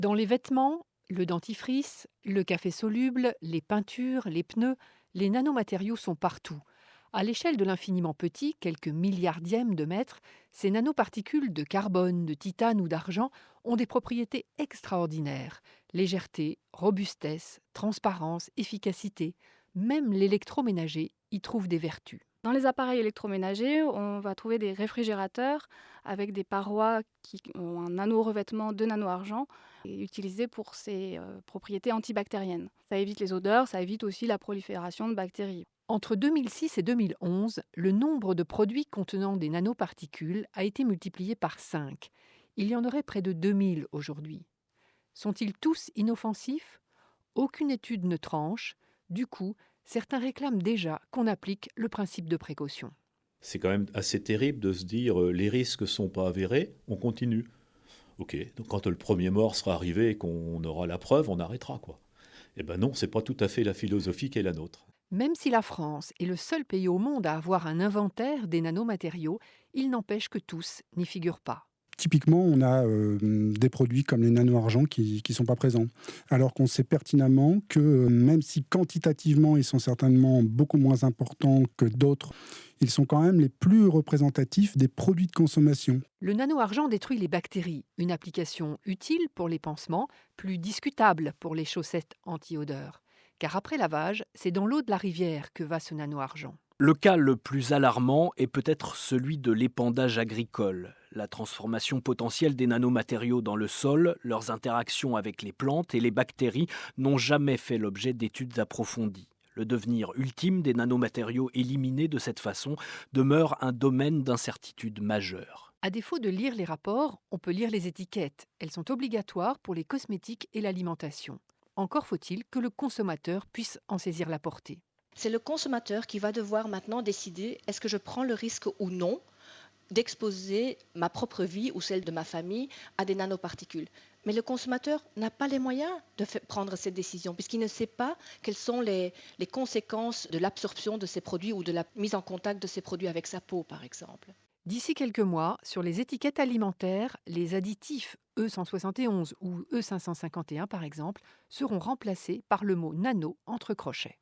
Dans les vêtements, le dentifrice, le café soluble, les peintures, les pneus, les nanomatériaux sont partout. À l'échelle de l'infiniment petit, quelques milliardièmes de mètres, ces nanoparticules de carbone, de titane ou d'argent ont des propriétés extraordinaires. Légèreté, robustesse, transparence, efficacité. Même l'électroménager y trouve des vertus. Dans les appareils électroménagers, on va trouver des réfrigérateurs avec des parois qui ont un nano-revêtement de nano-argent et utilisés pour ses propriétés antibactériennes. Ça évite les odeurs, ça évite aussi la prolifération de bactéries. Entre 2006 et 2011, le nombre de produits contenant des nanoparticules a été multiplié par 5. Il y en aurait près de 2000 aujourd'hui. Sont-ils tous inoffensifs? Aucune étude ne tranche. Du coup, certains réclament déjà qu'on applique le principe de précaution. C'est quand même assez terrible de se dire les risques ne sont pas avérés, on continue. Ok, donc quand le premier mort sera arrivé et qu'on aura la preuve, on arrêtera quoi. Eh ben non, c'est pas tout à fait la philosophie qui est la nôtre. Même si la France est le seul pays au monde à avoir un inventaire des nanomatériaux, il n'empêche que tous n'y figurent pas. Typiquement, on a des produits comme les nano-argent qui ne sont pas présents. Alors qu'on sait pertinemment que même si quantitativement ils sont certainement beaucoup moins importants que d'autres, ils sont quand même les plus représentatifs des produits de consommation. Le nanoargent détruit les bactéries, une application utile pour les pansements, plus discutable pour les chaussettes anti-odeur. Car après lavage, c'est dans l'eau de la rivière que va ce nanoargent. Le cas le plus alarmant est peut-être celui de l'épandage agricole. La transformation potentielle des nanomatériaux dans le sol, leurs interactions avec les plantes et les bactéries n'ont jamais fait l'objet d'études approfondies. Le devenir ultime des nanomatériaux éliminés de cette façon demeure un domaine d'incertitude majeure. À défaut de lire les rapports, on peut lire les étiquettes. Elles sont obligatoires pour les cosmétiques et l'alimentation. Encore faut-il que le consommateur puisse en saisir la portée. C'est le consommateur qui va devoir maintenant décider est-ce que je prends le risque ou non d'exposer ma propre vie ou celle de ma famille à des nanoparticules. Mais le consommateur n'a pas les moyens de prendre cette décision puisqu'il ne sait pas quelles sont les conséquences de l'absorption de ces produits ou de la mise en contact de ces produits avec sa peau, par exemple. D'ici quelques mois, sur les étiquettes alimentaires, les additifs E171 ou E551 par exemple seront remplacés par le mot nano entre crochets.